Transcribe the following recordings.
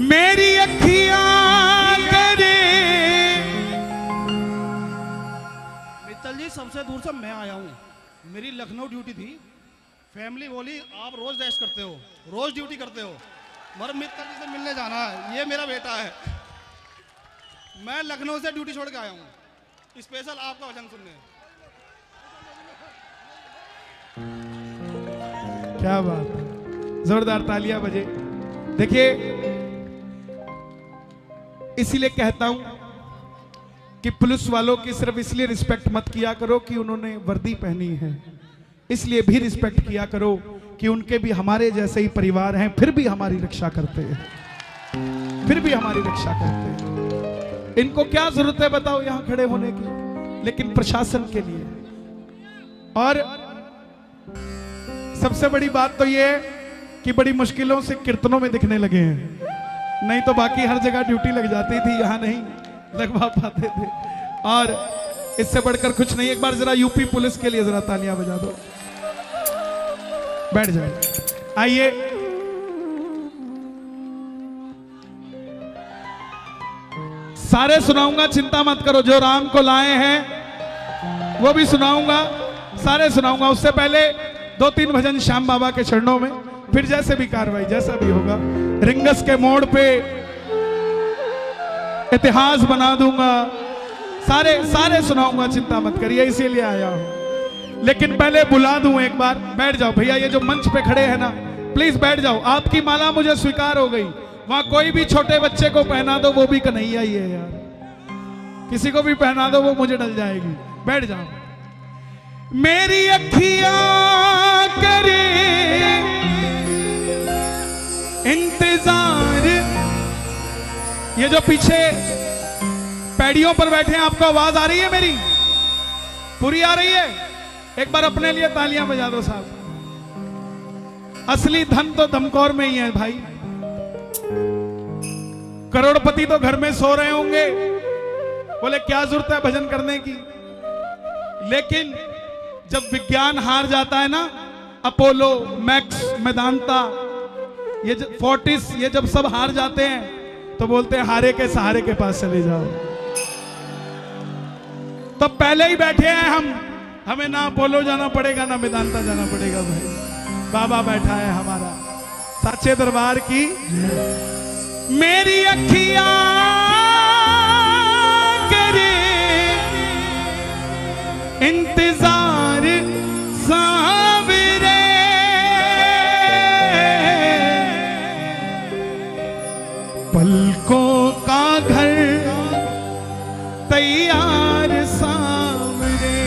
मेरी अखियां करे। मित्तल जी सबसे दूर से मैं आया हूँ, मेरी लखनऊ ड्यूटी थी। फैमिली बोली आप रोज डैश करते हो, रोज ड्यूटी करते हो, मगर मित्तल जी से मिलने जाना है, ये मेरा बेटा है। मैं लखनऊ से ड्यूटी छोड़ के आया हूँ स्पेशल आपका वचन सुनने। क्या बात है, जोरदार तालियां बजे। देखिए इसीलिए कहता हूं कि पुलिस वालों की सिर्फ इसलिए रिस्पेक्ट मत किया करो कि उन्होंने वर्दी पहनी है, इसलिए भी रिस्पेक्ट किया करो कि उनके भी हमारे जैसे ही परिवार हैं, फिर भी हमारी रक्षा करते हैं, फिर भी हमारी रक्षा करते हैं। इनको क्या जरूरत है बताओ यहां खड़े होने की, लेकिन प्रशासन के लिए। और सबसे बड़ी बात तो ये है कि बड़ी मुश्किलों से कीर्तनों में दिखने लगे हैं, नहीं तो बाकी हर जगह ड्यूटी लग जाती थी, यहां नहीं लगवा पाते थे। और इससे बढ़कर कुछ नहीं। एक बार जरा यूपी पुलिस के लिए जरा तालियां बजा दो। बैठ जाए, आइए। सारे सुनाऊंगा, चिंता मत करो। जो राम को लाए हैं वो भी सुनाऊंगा, सारे सुनाऊंगा। उससे पहले 2-3 भजन श्याम बाबा के चरणों में, फिर जैसे भी कार्रवाई जैसा भी होगा रिंगस के मोड़ पे इतिहास बना दूंगा, सारे सुनाऊंगा, चिंता मत करिए, इसीलिए आया हूं। लेकिन पहले बुला दूं एक बार। बैठ जाओ भैया, ये जो मंच पे खड़े हैं ना, प्लीज बैठ जाओ। आपकी माला मुझे स्वीकार हो गई। वहां कोई भी छोटे बच्चे को पहना दो, वो भी कन्हैया ही है यार, किसी को भी पहना दो वो मुझे डल जाएगी। बैठ जाओ। मेरी अखियां करे इंतजार। ये जो पीछे पैड़ियों पर बैठे हैं, आपको आवाज आ रही है मेरी? पूरी आ रही है? एक बार अपने लिए तालियां बजा दो साहब। असली धन तो दमकौर में ही है भाई। करोड़पति तो घर में सो रहे होंगे, बोले क्या जरूरत है भजन करने की। लेकिन जब विज्ञान हार जाता है ना, अपोलो, मैक्स, मेदांता, ये फोर्टिस, ये जब सब हार जाते हैं तो बोलते हैं हारे के सहारे के पास चले जाओ। तो पहले ही बैठे हैं हम, हमें ना अपोलो जाना पड़ेगा ना मेदांता जाना पड़ेगा भाई। बाबा बैठा है हमारा, सच्चे दरबार की। मेरी अखियां करे इंतजार सावरे, पलकों का घर तैयार सावरे,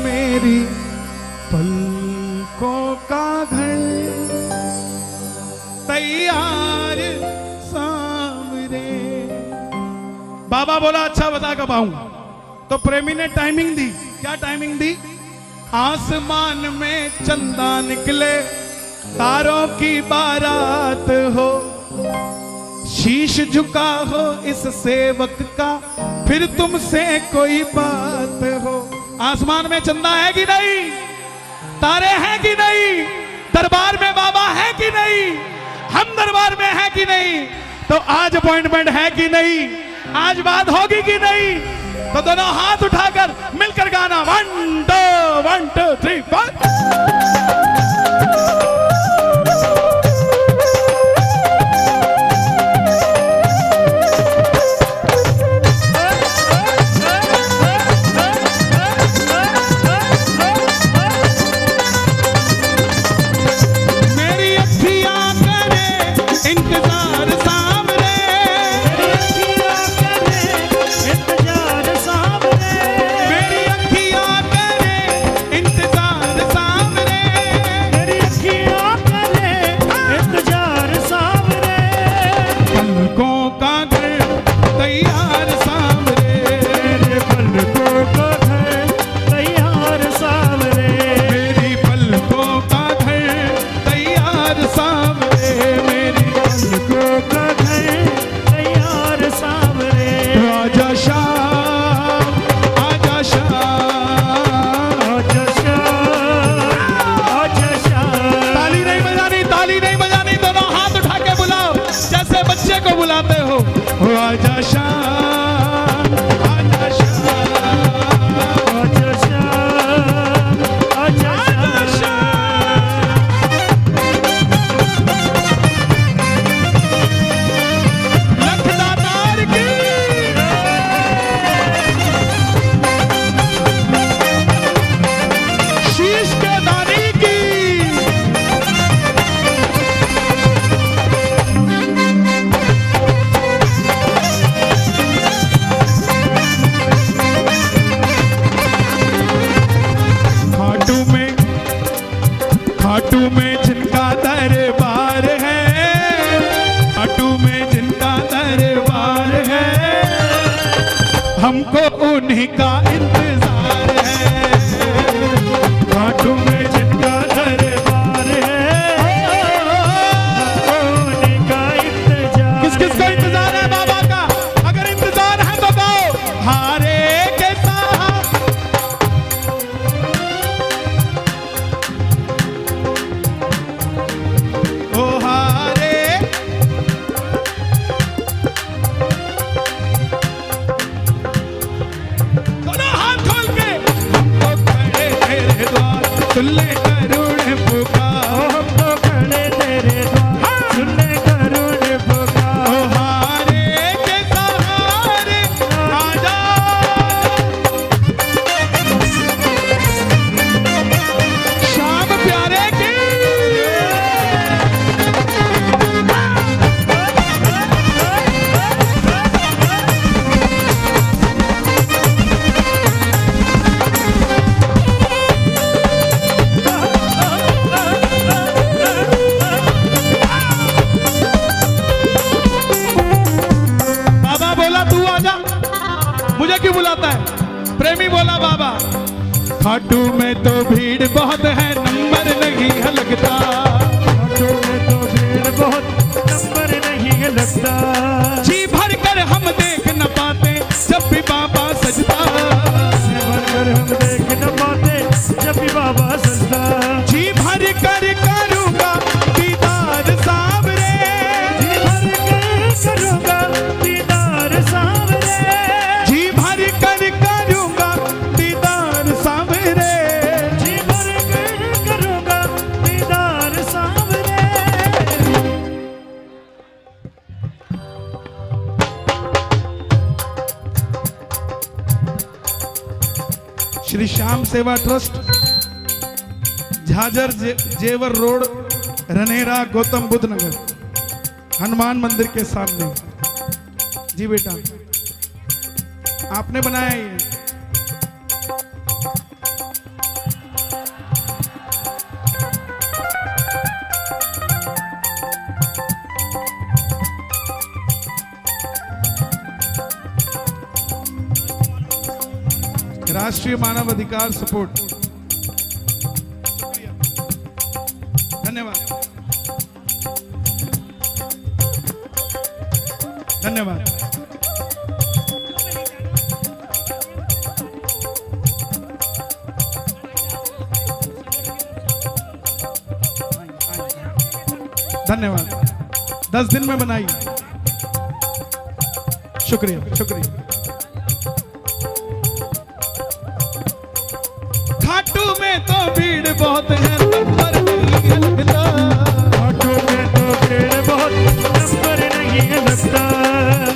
मेरी पलकों का घर तैयार सावरे। बाबा बोला अच्छा बता कब आऊं, तो प्रेमी ने टाइमिंग दी। क्या टाइमिंग दी? आसमान में चंदा निकले, तारों की बारात हो, शीश झुका हो इस सेवक का, फिर तुमसे कोई बात हो। आसमान में चंदा है कि नहीं? तारे हैं कि नहीं? दरबार में बाबा है कि नहीं? हम दरबार में है कि नहीं? तो आज अपॉइंटमेंट है कि नहीं? आज बात होगी कि नहीं? तो दोनों हाथ उठाकर मिलकर गाना 1 2 3 4। बुलाते हो आजा शाम, आजा शाम, आजा शाम, आजा लखदातार की शीश के दानी की खाटू में जिनका दरबार है, खाटू में जिनका दरबार है, हमको उन्हीं का इंतजार है। खाटू में जिनका दरबार है, उन्हीं का इंतजार। किस किस का इंतजार है बाबा का? अगर इंतजार है तो गाओ हारे के साथ। ओ हारे दोनों हाथ खोल के हमको खड़े तेरे द्वार सुन ले करुण पुकार। हम तो खड़े तेरे द्वार, सुन ले करुण पुकार। ओ हारे के सहारे आजा, शाम प्यारे की बाबा बोला तू आजा, मुझे क्यों बुलाता है? प्रेमी बोला बाबा खाटू में तो भीड़ बहुत है, नंबर नहीं है लगता। खाटू में तो भीड़ बहुत, नंबर नहीं है लगता। जी भर कर हम देख न पाते जब भी बाबा सजता। जी भर कर हम देख न पाते जब भी बाबा सजदा। जी भर कर करूंगा दीदार सावरे, जी भर कर करूंगा दीदार सावरे। जी भर कर करूंगा दीदार सावरे। जी भर कर करूंगा दीदार सावरे। श्री श्याम सेवा ट्रस्ट, झाझर जेवर रोड, रनेरा, गौतम बुद्ध नगर, हनुमान मंदिर के सामने। जी बेटा आपने बनाया ये? राष्ट्रीय मानव अधिकार सपोर्ट, धन्यवाद धन्यवाद। धन्यवाद। 10 दिन में बनाई, शुक्रिया शुक्रिया। खाटू में तो भीड़ बहुत है, नंबर नहीं है लगता। खाटू में तो भीड़ बहुत, नंबर नहीं है लगता।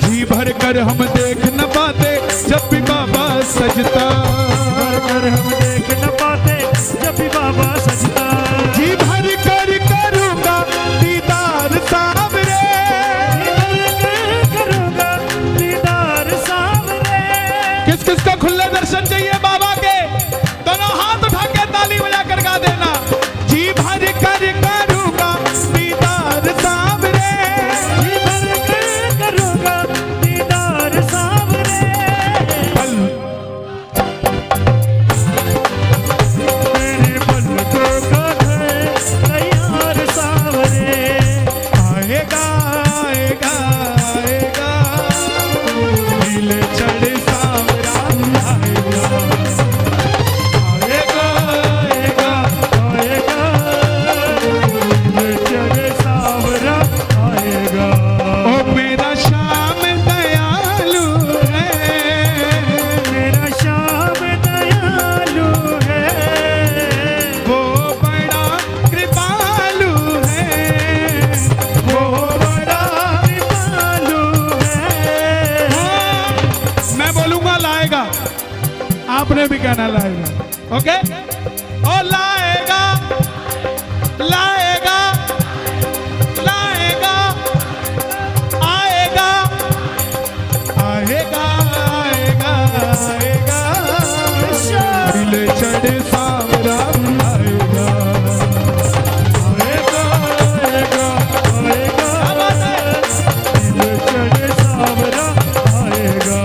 जी भर कर हम देख न पाते जब भी बाबा सजता। भर कर हम देख न पाते जब भी बाबा सजदा। जी भर कर करूंगा दीदार सावरे। जी भर कर करूंगा दीदार सावरे। किस किस को खुले दर्शन चाहिए बाबा के? दोनों हाथ उठा के ताली बजा कर गा देना। जी भर कर करूंगा दीदार सावरे। जी भर कर करूंगा दीदार सावरे। पल में भी कहना लाएगा। ओके, ओ लाएगा लाएगा लाएगा, आएगा आएगा आएगा आएगा, दिल चढ़े सावरा आएगा आएगा आएगा आएगा, दिल चढ़े सावरा आएगा।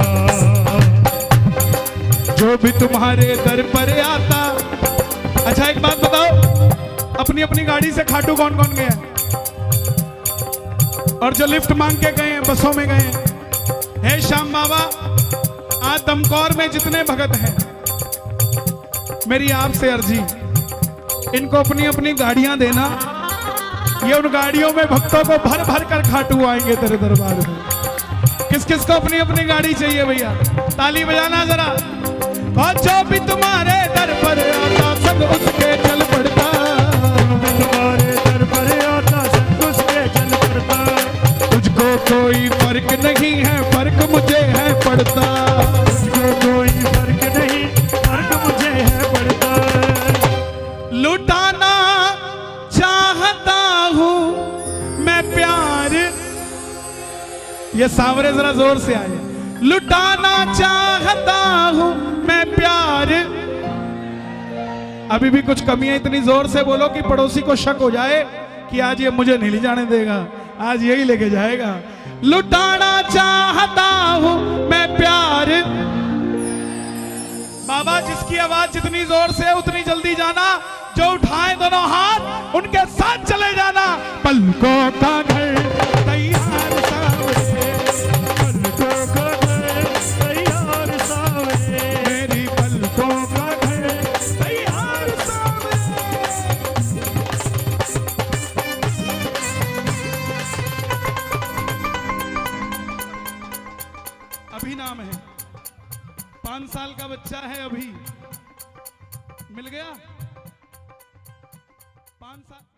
जो भी तुम्हारे दर पर आता। अच्छा एक बात बताओ, अपनी अपनी गाड़ी से खाटू कौन कौन गया है? और जो लिफ्ट मांग के गए हैं, बसों में गए हैं? हे श्याम बाबा, आज दमकौर में जितने भगत हैं, मेरी आपसे अर्जी, इनको अपनी अपनी गाड़ियां देना। ये उन गाड़ियों में भक्तों को भर भर कर खाटू आएंगे तेरे दरबार में। किस किस को अपनी अपनी गाड़ी चाहिए भैया? ताली बजाना जरा। और जो भी तुम्हारे दर पर आता, संग उसके चल पड़ता। तुम्हारे दर पर आता, संग उसके चल पड़ता। तुझको कोई फर्क नहीं है, फर्क मुझे है पड़ता। तुझको कोई फर्क नहीं, फर्क मुझे है पड़ता। लुटाना चाहता हूँ मैं प्यार, ये सांवरे जरा जोर से आए। लुटाना चाहता हूँ मैं प्यार। अभी भी कुछ कमियां, इतनी जोर से बोलो कि पड़ोसी को शक हो जाए कि आज ये मुझे नहीं ले जाने देगा, आज यही लेके जाएगा। लुटाना चाहता हूं मैं प्यार। बाबा, जिसकी आवाज जितनी जोर से उतनी जल्दी जाना। जो उठाए दोनों हाथ, उनके साथ चले जाना। पलकों का घर तैयार सावरे, पलकों का घर तैयार सावरे, मेरी पलकों का घर तैयार सावरे। अभी नाम है, 5 साल का बच्चा है, अभी मिल गया 5 साल।